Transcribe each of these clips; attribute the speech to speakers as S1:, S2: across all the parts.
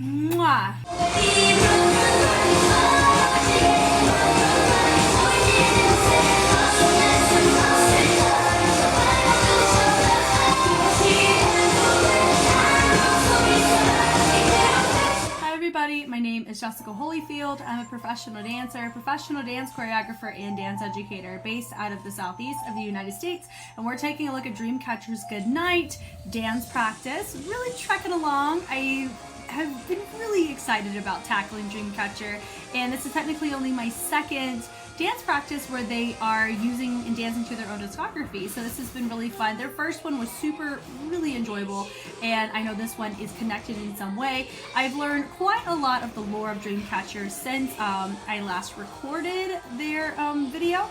S1: Mwah. My name is Jessica Holyfield. I'm a professional dancer, professional dance choreographer, and dance educator based out of the southeast of the United States. And we're taking a look at Dreamcatcher's Good Night dance practice. Really trekking along. I have been really excited about tackling Dreamcatcher, and this is technically only my second dance practice where they are using and dancing to their own discography. So this has been really fun. Their first one was really enjoyable, and I know this one is connected in some way. I've learned quite a lot of the lore of Dreamcatcher since I last recorded their video.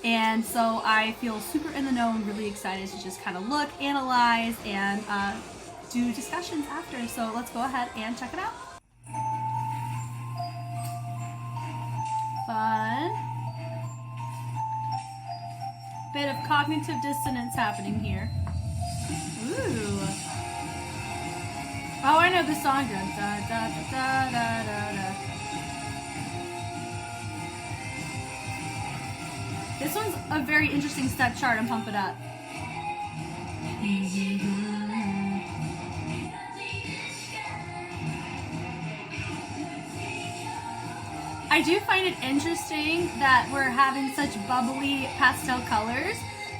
S1: And so I feel super in the know and really excited to just kind of look, analyze, and do discussions after. So let's go ahead and check it out. Fun. Bit of cognitive dissonance happening here. Ooh. Oh, I know the song. Da, da, da, da, da, da. This one's a very interesting step chart on Pump It Up. I do find it interesting that we're having such bubbly pastel colors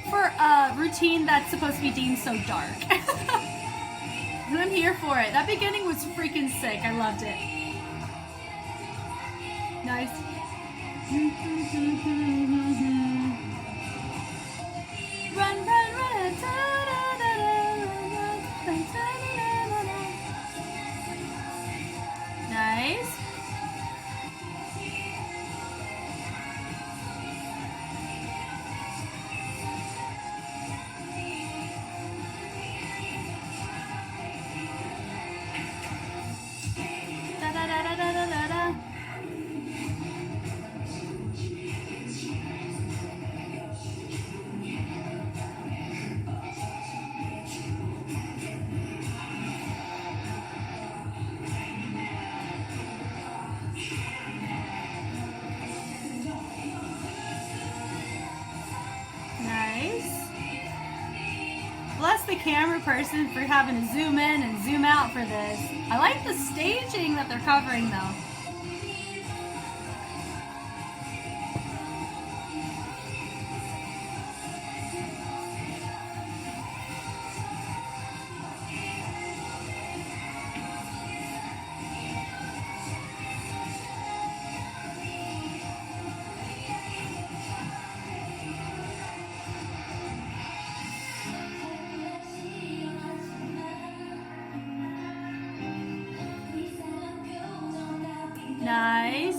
S1: for a routine that's supposed to be deemed so dark. And I'm here for it. That beginning was freaking sick. I loved it. Nice. Run, run, run. Nice. Bless the camera person for having to zoom in and zoom out for this. I like the staging that they're covering though. Nice.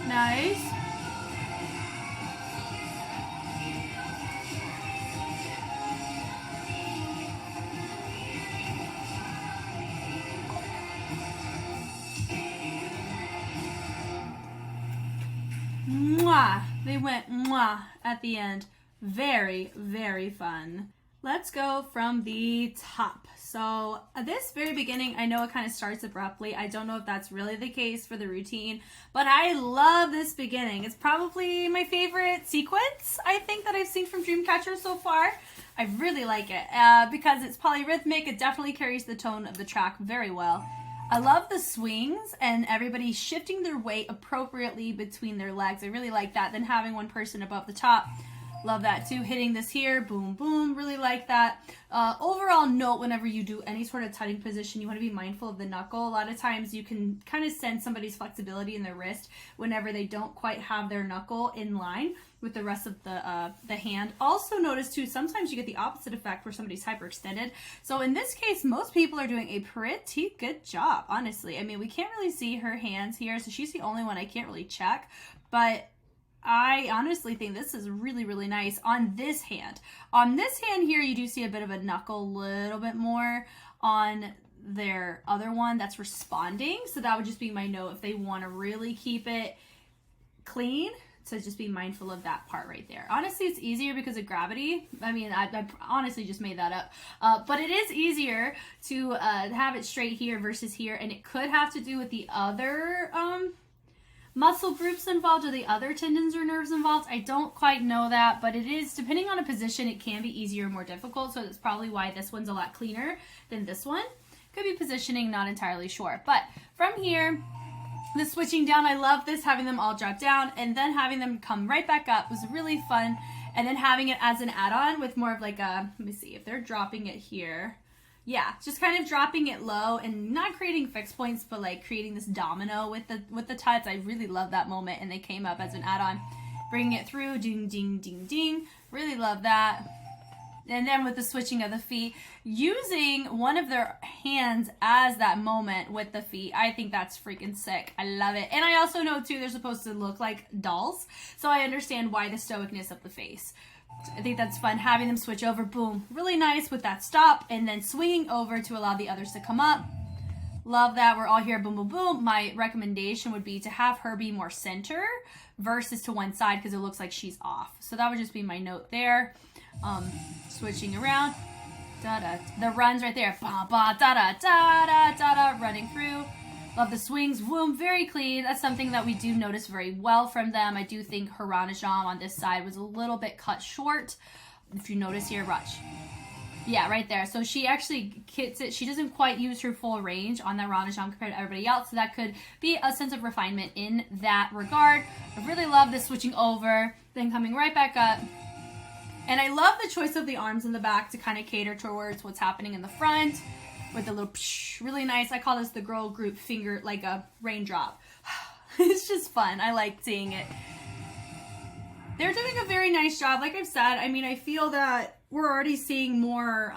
S1: Nice. Mwah! They went mwah at the end. Very, very fun. Let's go from the top. So at this very beginning, I know it kind of starts abruptly. I don't know if that's really the case for the routine, but I love this beginning. It's probably my favorite sequence, I think, that I've seen from Dreamcatcher so far. I really like it because it's polyrhythmic. It definitely carries the tone of the track very well. I love the swings and everybody shifting their weight appropriately between their legs. I really like that. Then having one person above the top. Love that too. Hitting this here, boom, boom, really like that. Overall note, whenever you do any sort of tutting position, you want to be mindful of the knuckle. A lot of times you can kind of sense somebody's flexibility in their wrist whenever they don't quite have their knuckle in line with the rest of the hand. Also notice too, sometimes you get the opposite effect where somebody's hyperextended. So in this case, most people are doing a pretty good job, honestly. I mean, we can't really see her hands here, so she's the only one I can't really check, but I honestly think this is really, really nice on this hand. On this hand here, you do see a bit of a knuckle, a little bit more on their other one that's responding. So that would just be my note if they want to really keep it clean. So just be mindful of that part right there. Honestly, it's easier because of gravity. I mean, I honestly just made that up. But it is easier to have it straight here versus here. And it could have to do with the other muscle groups involved or the other tendons or nerves involved. I don't quite know that, but it is, depending on a position, it can be easier or more difficult. So that's probably why this one's a lot cleaner than this one. Could be positioning, not entirely sure. But from here, the switching down, I love this, having them all drop down and then having them come right back up was really fun. And then having it as an add-on with more of like a, let me see if they're dropping it here. Yeah, just kind of dropping it low and not creating fixed points, but like creating this domino with the tuts. I really love that moment, and they came up as an add-on. Bringing it through, ding, ding, ding, ding. Really love that. And then with the switching of the feet, using one of their hands as that moment with the feet, I think that's freaking sick. I love it. And I also know too, they're supposed to look like dolls. So I understand why the stoicness of the face. I think that's fun, having them switch over, boom. Really nice with that stop and then swinging over to allow the others to come up. Love that. We're all here, boom, boom, boom. My recommendation would be to have her be more center versus to one side because it looks like she's off. So that would just be my note there. Switching around, da-da, the runs right there, ba-ba, da-da, da-da, da-da, running through. Love the swings, boom, very clean. That's something that we do notice very well from them. I do think her Ranajam on this side was a little bit cut short. If you notice here, watch. Yeah, right there. So she actually hits it. She doesn't quite use her full range on that Ranajam compared to everybody else. So that could be a sense of refinement in that regard. I really love this switching over, then coming right back up. And I love the choice of the arms in the back to kind of cater towards what's happening in the front with a little psh, really nice. I call this the girl group finger, like a raindrop. It's just fun. I like seeing it. They're doing a very nice job. Like I've said, I mean, I feel that we're already seeing more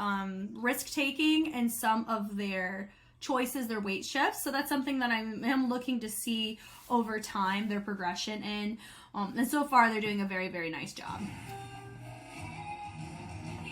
S1: risk-taking in some of their choices, their weight shifts. So that's something that I'm looking to see over time, their progression in. And so far, they're doing a very, very nice job.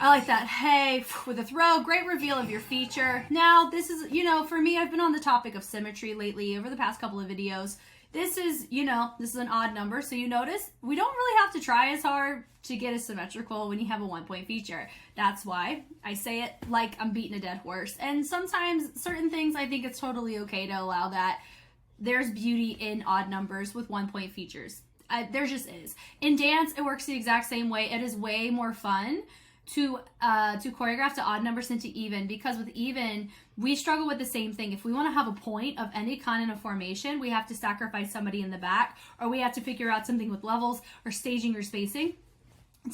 S1: I like that. Hey, with a throw, great reveal of your feature. Now, this is, you know, for me, I've been on the topic of symmetry lately over the past couple of videos. This is, you know, this is an odd number. So you notice we don't really have to try as hard to get a symmetrical when you have a 1-point feature. That's why I say it like I'm beating a dead horse. And sometimes certain things, I think it's totally okay to allow that. There's beauty in odd numbers with 1-point features. There just is. In dance, it works the exact same way. It is way more fun to choreograph to odd numbers than to even, because with even, we struggle with the same thing. If we want to have a point of any kind in a formation, we have to sacrifice somebody in the back, or we have to figure out something with levels or staging or spacing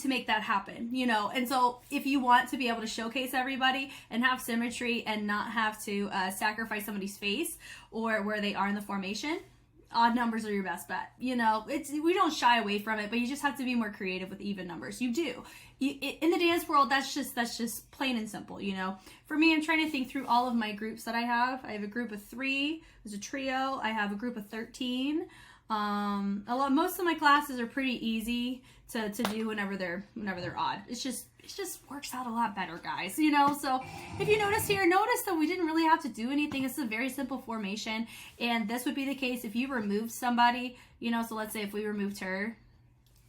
S1: to make that happen, you know. And so if you want to be able to showcase everybody and have symmetry and not have to sacrifice somebody's face or where they are in the formation, odd numbers are your best bet. You know, we don't shy away from it, but you just have to be more creative with even numbers. You do. In the dance world, that's just plain and simple, you know. For me, I'm trying to think through all of my groups that I have. I have a group of 3. There's a trio. I have a group of 13. Most of my classes are pretty easy to do whenever they're odd. It just works out a lot better, guys, you know. So if you notice here, notice that we didn't really have to do anything. It's a very simple formation, and this would be the case if you removed somebody, you know. So let's say if we removed her,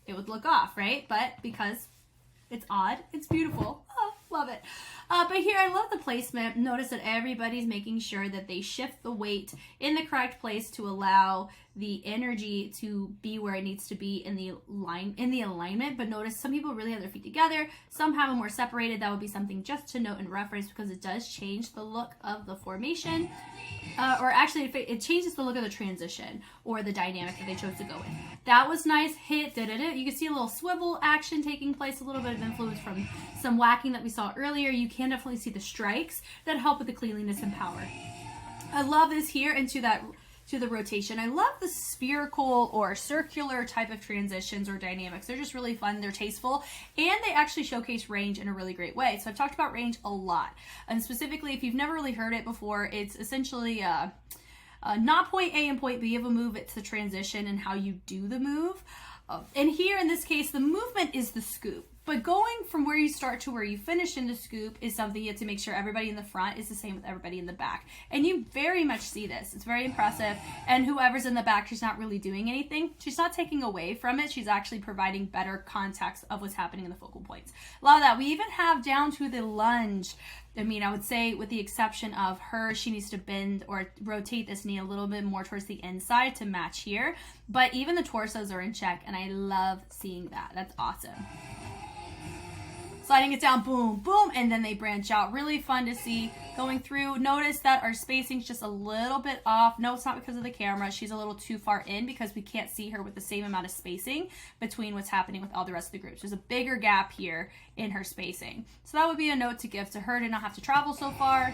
S1: it would look off, right? But because it's odd, it's beautiful. Oh, love it. But here, I love the placement. Notice that everybody's making sure that they shift the weight in the correct place to allow the energy to be where it needs to be in the alignment. But notice some people really have their feet together. Some have them more separated. That would be something just to note and reference, because it does change the look of the formation. Or actually, it changes the look of the transition or the dynamic that they chose to go with. That was nice. Hit, da-da-da. You can see a little swivel action taking place, a little bit of influence from some whacking that we saw earlier. You can definitely see the strikes that help with the cleanliness and power. I love this here into the rotation. I love the spherical or circular type of transitions or dynamics. They're just really fun. They're tasteful, and they actually showcase range in a really great way. So I've talked about range a lot, and specifically, if you've never really heard it before, it's essentially not point A and point B of a move. It's the transition and how you do the move. And here in this case, the movement is the scoop. But going from where you start to where you finish in the scoop is something you have to make sure everybody in the front is the same with everybody in the back. And you very much see this. It's very impressive. And whoever's in the back, she's not really doing anything. She's not taking away from it. She's actually providing better context of what's happening in the focal points. A lot of that. We even have down to the lunge. I mean, I would say with the exception of her, she needs to bend or rotate this knee a little bit more towards the inside to match here. But even the torsos are in check, and I love seeing that. That's awesome. Sliding it down, boom, boom, and then they branch out. Really fun to see going through. Notice that our spacing's just a little bit off. No, it's not because of the camera. She's a little too far in because we can't see her with the same amount of spacing between what's happening with all the rest of the groups. There's a bigger gap here in her spacing. So that would be a note to give to her to not have to travel so far.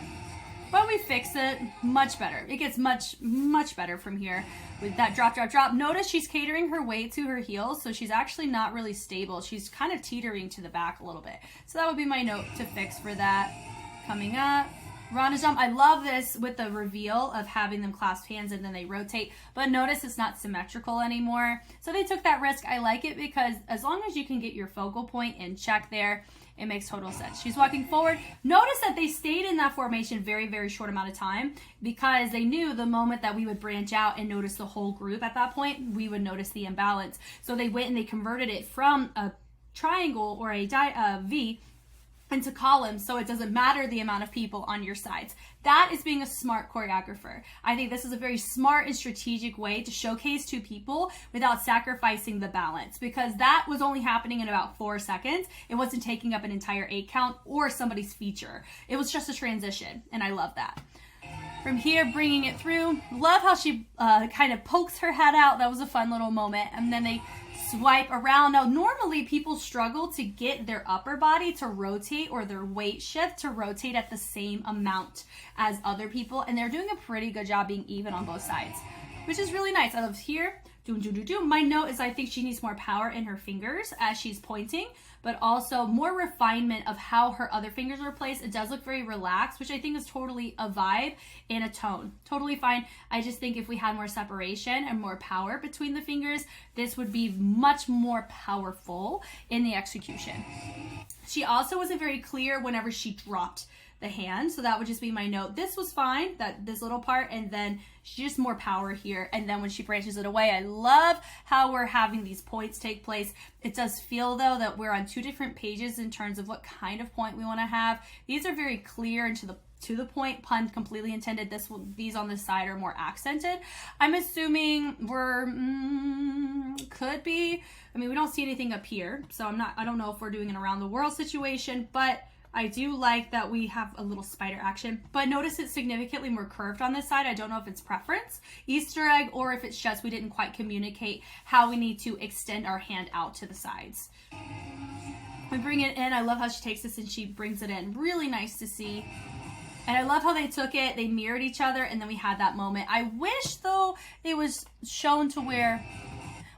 S1: But we fix it much better. It gets much, much better from here with that drop, drop, drop. Notice she's catering her weight to her heels, so she's actually not really stable. She's kind of teetering to the back a little bit. So that would be my note to fix for that. Coming up, Rana jump. I love this with the reveal of having them clasp hands and then they rotate. But notice it's not symmetrical anymore. So they took that risk. I like it because as long as you can get your focal point in check there, it makes total sense. She's walking forward. Notice that they stayed in that formation very, very short amount of time because they knew the moment that we would branch out and notice the whole group at that point, we would notice the imbalance. So they went and they converted it from a triangle or a V into columns, so it doesn't matter the amount of people on your sides. That is being a smart choreographer. I think this is a very smart and strategic way to showcase two people without sacrificing the balance, because that was only happening in about 4 seconds. It wasn't taking up an entire 8 count or somebody's feature. It was just a transition, and I love that. From here, bringing it through. Love how she kind of pokes her head out. That was a fun little moment. And then they swipe around. Now, normally people struggle to get their upper body to rotate or their weight shift to rotate at the same amount as other people. And they're doing a pretty good job being even on both sides, which is really nice. I love here. My note is I think she needs more power in her fingers as she's pointing, but also more refinement of how her other fingers are placed. It does look very relaxed, which I think is totally a vibe and a tone. Totally fine. I just think if we had more separation and more power between the fingers, this would be much more powerful in the execution. She also wasn't very clear whenever she dropped the hand, so that would just be my note. This was fine, that this little part, and then just more power here, and then when she branches it away, I love how we're having these points take place. It does feel though that we're on 2 different pages in terms of what kind of point we want to have. These are very clear and to the point, pun completely intended. These on this side are more accented. I'm assuming we're could be. I mean, we don't see anything up here, so I don't know if we're doing an around the world situation, but I do like that we have a little spider action, but notice it's significantly more curved on this side. I don't know if it's preference, Easter egg, or if it's just we didn't quite communicate how we need to extend our hand out to the sides. We bring it in. I love how she takes this and she brings it in. Really nice to see. And I love how they took it, they mirrored each other, and then we had that moment. I wish, though, it was shown to where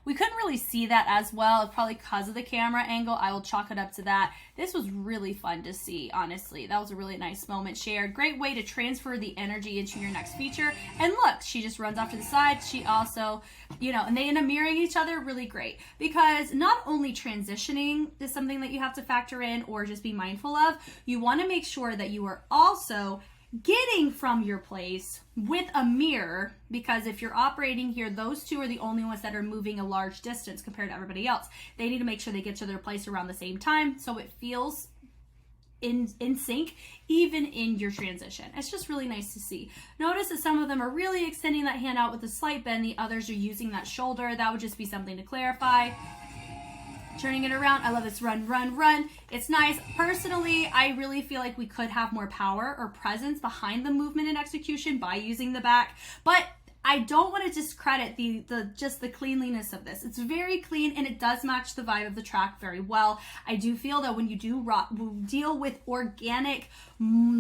S1: we couldn't really see that as well, probably because of the camera angle. I will chalk it up to that. This was really fun to see, honestly. That was a really nice moment shared. Great way to transfer the energy into your next feature. And look, she just runs off to the side. She also, and they end up mirroring each other. Really great. Because not only transitioning is something that you have to factor in or just be mindful of, you want to make sure that you are also getting from your place with a mirror, because if you're operating here, those two are the only ones that are moving a large distance compared to everybody else. They need to make sure they get to their place around the same time so it feels in sync even in your transition. It's just really nice to see. Notice that some of them are really extending that hand out with a slight bend, the others are using that shoulder. That would just be something to clarify. Turning it around. I love this run, run, run. It's nice. Personally, I really feel like we could have more power or presence behind the movement and execution by using the back, but I don't want to discredit just the cleanliness of this. It's very clean and it does match the vibe of the track very well. I do feel that when you do deal with organic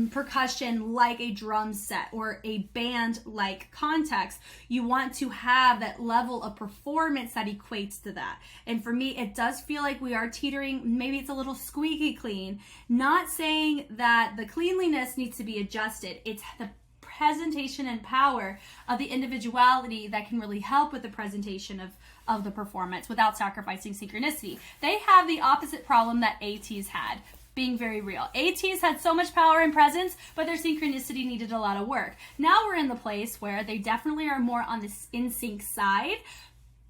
S1: percussion like a drum set or a band like context, you want to have that level of performance that equates to that. And for me, it does feel like we are teetering. Maybe it's a little squeaky clean. Not saying that the cleanliness needs to be adjusted. It's the presentation and power of the individuality that can really help with the presentation of the performance without sacrificing synchronicity. They have the opposite problem that ATs had, being very real. ATs had so much power and presence, but their synchronicity needed a lot of work. Now we're in the place where they definitely are more on this in-sync side,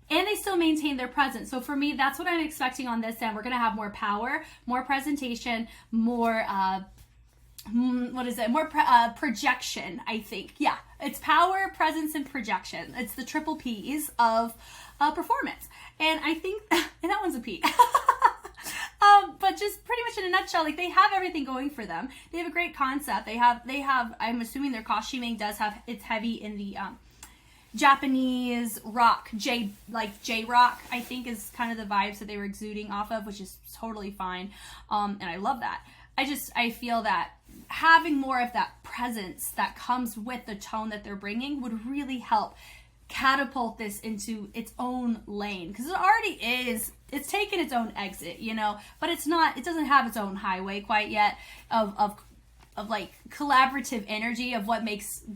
S1: and they still maintain their presence. So for me, that's what I'm expecting on this end. We're gonna have more power, more presentation, more, projection, I think. Yeah, it's power, presence, and projection. It's the triple P's of performance. And I think, and that one's a P. But just pretty much in a nutshell, like they have everything going for them. They have a great concept. They have, I'm assuming their costuming does have, it's heavy in the, Japanese rock, J-rock, I think is kind of the vibes that they were exuding off of, which is totally fine. And I love that. I feel that having more of that presence that comes with the tone that they're bringing would really help catapult this into its own lane, because it already is, it's taken its own exit, you know, but it doesn't have its own highway quite yet of like collaborative energy of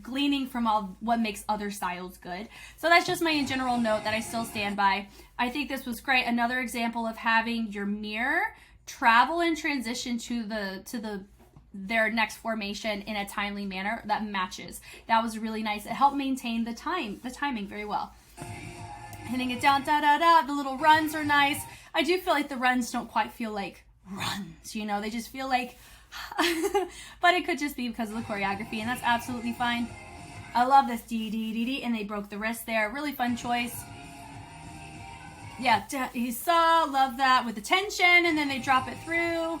S1: gleaning from all what makes other styles good. So that's just my general note that I still stand by. I think this was great. Another example of having your mirror travel and transition to their next formation in a timely manner that matches. That was really nice. It helped maintain the timing very well. Hitting it down, da da da. The little runs are nice. I do feel like the runs don't quite feel like runs, you know, they just feel like but it could just be because of the choreography, and that's absolutely fine. I love this D, and they broke the wrist there. Really fun choice. Yeah, you saw, love that with the tension, and then they drop it through.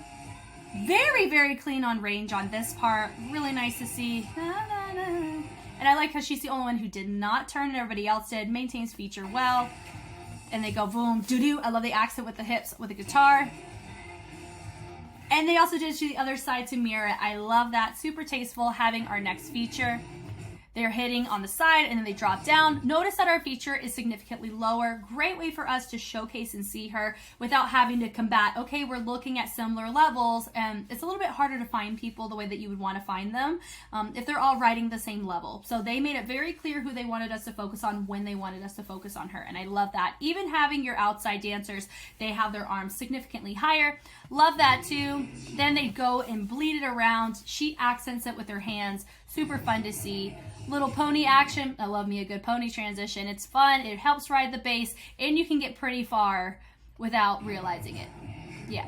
S1: Very, very clean on range on this part. Really nice to see. And I like how she's the only one who did not turn, and everybody else did. Maintains feature well. And they go boom, doo-doo. I love the accent with the hips, with the guitar. And they also did it to the other side to mirror it. I love that. Super tasteful. Having our next feature. They're hitting on the side and then they drop down. Notice that our feature is significantly lower. Great way for us to showcase and see her without having to combat. Okay, we're looking at similar levels, and it's a little bit harder to find people the way that you would want to find them if they're all riding the same level. So they made it very clear who they wanted us to focus on when they wanted us to focus on her, and I love that. Even having your outside dancers, they have their arms significantly higher. Love that too. Then they go and bleed it around. She accents it with her hands. Super fun to see. Little pony action. I love me a good pony transition. It's fun. It helps ride the bass, and you can get pretty far without realizing it. Yeah,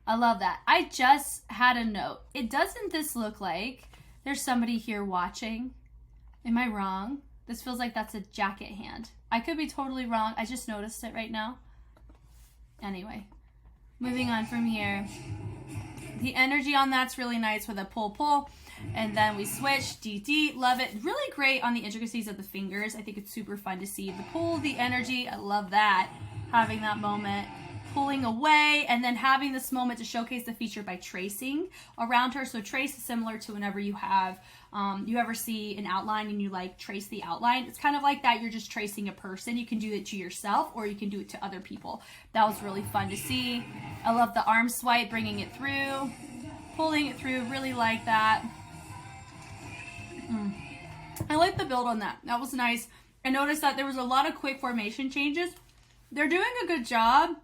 S1: I love that. I just had a note. Doesn't this look like there's somebody here watching? Am I wrong? This feels like that's a jacket hand. I could be totally wrong. I just noticed it right now. Anyway, moving on from here. The energy on that's really nice with a pull. And then we switch, D, love it. Really great on the intricacies of the fingers. I think it's super fun to see the pull, the energy. I love that. Having that moment, pulling away, and then having this moment to showcase the feature by tracing around her. So trace is similar to whenever you have, you ever see an outline and you like trace the outline. It's kind of like that. You're just tracing a person. You can do it to yourself or you can do it to other people. That was really fun to see. I love the arm swipe, bringing it through, pulling it through. Really like that. I like the build on that. That was nice. I noticed that there was a lot of quick formation changes. They're doing a good job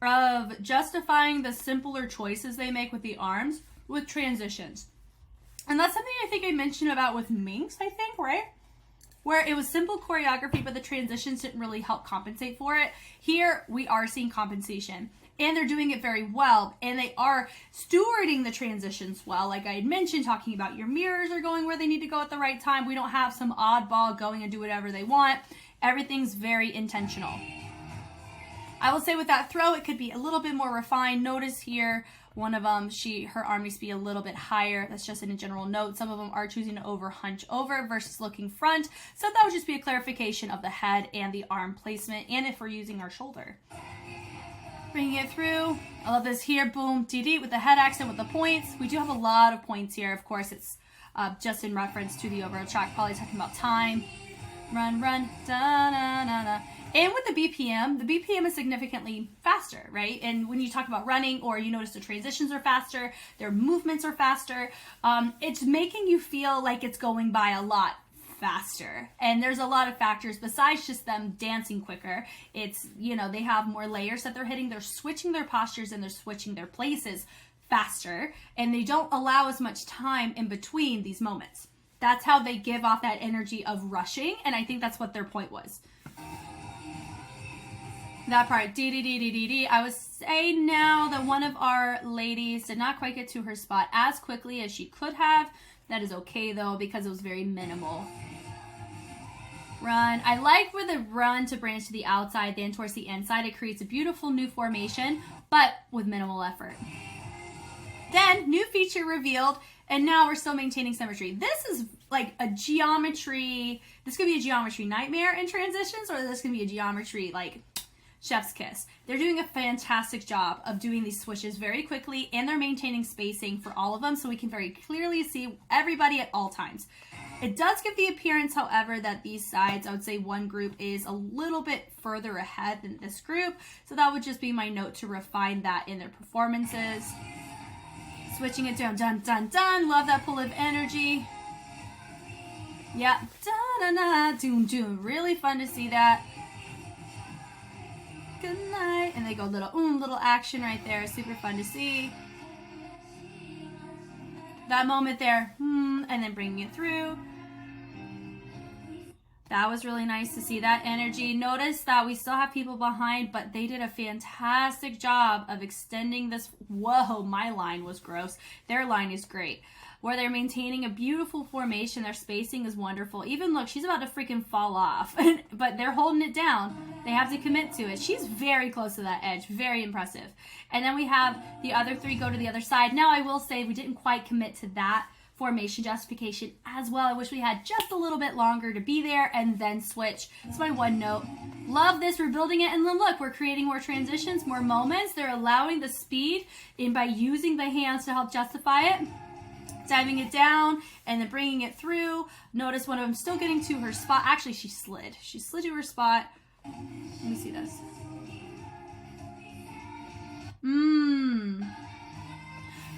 S1: of justifying the simpler choices they make with the arms with transitions. And that's something I think I mentioned about with Minx, I think, right? Where it was simple choreography, but the transitions didn't really help compensate for it. Here, we are seeing compensation. And they're doing it very well, and they are stewarding the transitions well. Like I had mentioned, talking about your mirrors are going where they need to go at the right time. We don't have some oddball going and do whatever they want. Everything's very intentional. I will say with that throw, it could be a little bit more refined. Notice here, one of them, her arm needs to be a little bit higher. That's just in a general note. Some of them are choosing to hunch over versus looking front. So that would just be a clarification of the head and the arm placement, and if we're using our shoulder. Bringing it through. I love this here. Boom, DD with the head accent with the points. We do have a lot of points here. Of course, it's just in reference to the overall track, probably talking about time. Run, da, da, da, da. And with the BPM is significantly faster, right? And when you talk about running, or you notice the transitions are faster, their movements are faster, it's making you feel like it's going by a lot faster. And there's a lot of factors besides just them dancing quicker. It's, you know, they have more layers that they're hitting, they're switching their postures, and they're switching their places faster, and they don't allow as much time in between these moments. That's how they give off that energy of rushing, and I think that's what their point was. That part, dee. I would say now that one of our ladies did not quite get to her spot as quickly as she could have. That is okay though, because it was very minimal. Run. I like where the run to branch to the outside, then towards the inside. It creates a beautiful new formation, but with minimal effort. Then, new feature revealed, and now we're still maintaining symmetry. This is like a geometry, this could be a geometry nightmare in transitions, or this could be a geometry like chef's kiss. They're doing a fantastic job of doing these switches very quickly, and they're maintaining spacing for all of them so we can very clearly see everybody at all times. It does give the appearance, however, that these sides, I would say one group is a little bit further ahead than this group, so that would just be my note to refine that in their performances. Switching it down, dun, dun, dun. Love that pull of energy. Yeah, da-na-na, doom, doom. Really fun to see that. Good night. And they go little action right there. Super fun to see. That moment there, and then bringing it through. That was really nice to see that energy. Notice that we still have people behind, but they did a fantastic job of extending this. Whoa, my line was gross. Their line is great. Where they're maintaining a beautiful formation. Their spacing is wonderful. Even look, she's about to freaking fall off, but they're holding it down. They have to commit to it. She's very close to that edge. Very impressive. And then we have the other three go to the other side. Now I will say we didn't quite commit to that formation justification as well. I wish we had just a little bit longer to be there and then switch. That's my one note. Love this. We're building it, and then look, we're creating more transitions, more moments. They're allowing the speed in by using the hands to help justify it. Diving it down and then bringing it through. Notice one of them still getting to her spot. Actually, she slid. She slid to her spot. Let me see this.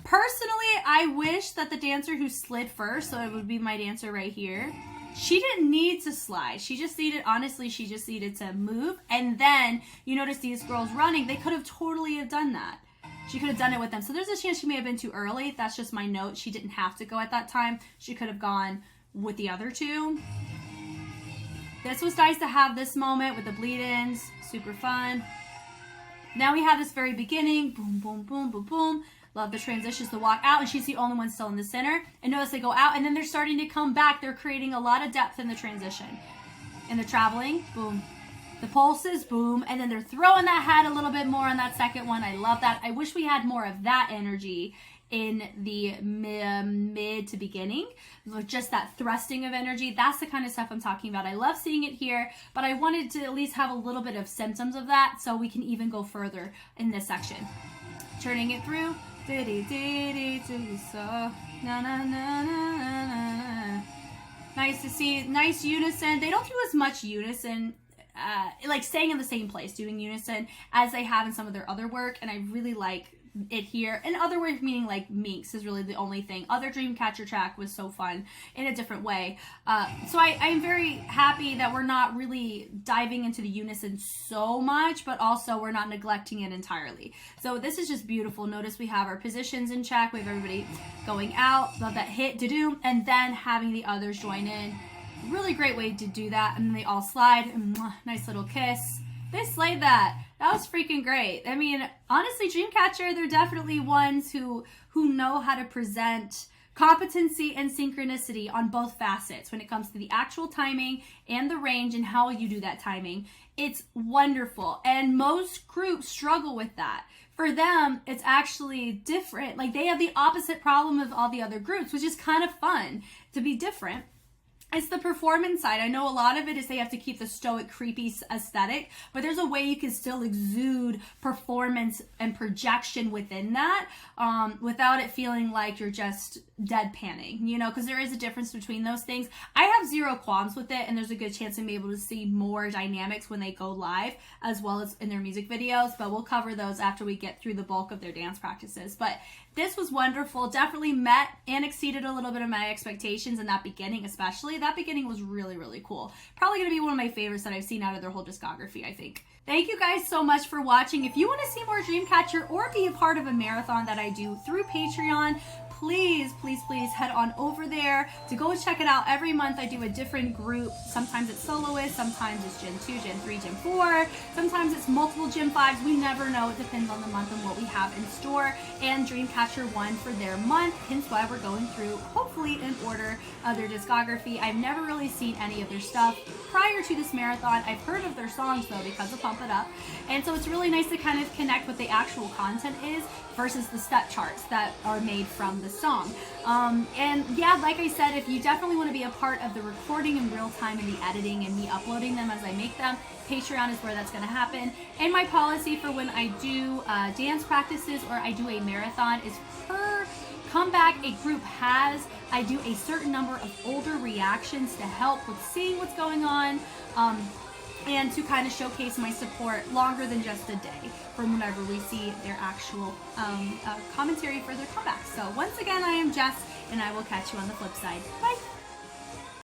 S1: Personally, I wish that the dancer who slid first, so it would be my dancer right here, she didn't need to slide. She just needed, honestly, she just needed to move. And then you notice these girls running. They could have totally have done that. She could have done it with them. So there's a chance she may have been too early. That's just my note. She didn't have to go at that time. She could have gone with the other two. This was nice to have this moment with the bleed-ins. Super fun. Now we have this very beginning. Boom, boom, boom, boom, boom. Love the transitions to walk out, and she's the only one still in the center. And notice they go out, and then they're starting to come back. They're creating a lot of depth in the transition. And they're traveling. Boom. The pulses, boom, and then they're throwing that head a little bit more on that second one. I love that. I wish we had more of that energy in the mid to beginning, just that thrusting of energy. That's the kind of stuff I'm talking about. I love seeing it here, but I wanted to at least have a little bit of symptoms of that so we can even go further in this section. Turning it through. Nice to see. Nice unison. They don't do as much unison, like staying in the same place, doing unison, as they have in some of their other work, and I really like it here. And other work meaning like Minx is really the only thing. Other Dreamcatcher track was so fun in a different way. So I'm very happy that we're not really diving into the unison so much, but also we're not neglecting it entirely. So this is just beautiful. Notice we have our positions in check. We have everybody going out. Love that hit, da-doom, and then having the others join in. Really great way to do that. And then they all slide. Nice little kiss. They slayed that. That was freaking great. I mean, honestly, Dreamcatcher, they're definitely ones who know how to present competency and synchronicity on both facets when it comes to the actual timing and the range and how you do that timing. It's wonderful. And most groups struggle with that. For them, it's actually different. Like, they have the opposite problem of all the other groups, which is kind of fun to be different. It's the performance side. I know a lot of it is they have to keep the stoic, creepy aesthetic, but there's a way you can still exude performance and projection within that without it feeling like you're just deadpanning, you know, because there is a difference between those things. I have zero qualms with it, and there's a good chance I'm able to see more dynamics when they go live as well as in their music videos, but we'll cover those after we get through the bulk of their dance practices. But this was wonderful. Definitely met and exceeded a little bit of my expectations in that beginning, especially. That beginning was really, really cool. Probably going to be one of my favorites that I've seen out of their whole discography, I think. Thank you guys so much for watching. If you want to see more Dreamcatcher or be a part of a marathon that I do through Patreon, please, please, please head on over there to go check it out. Every month I do a different group. Sometimes it's soloist, sometimes it's Gen 2, Gen 3, Gen 4, sometimes it's multiple Gen 5s. We never know. It depends on the month and what we have in store. And Dreamcatcher won for their month, hence why we're going through, hopefully in order, of their discography. I've never really seen any of their stuff prior to this marathon. I've heard of their songs though because of Pump It Up. And so it's really nice to kind of connect what the actual content is versus the step charts that are made from the song. And yeah, like I said, if you definitely want to be a part of the recording in real time and the editing and me uploading them as I make them, Patreon is where that's going to happen. And my policy for when I do dance practices or I do a marathon is per comeback a group has, I do a certain number of older reactions to help with seeing what's going on. And to kind of showcase my support longer than just a day from whenever we see their actual commentary for their comebacks. So once again, I am Jess, and I will catch you on the flip side. Bye!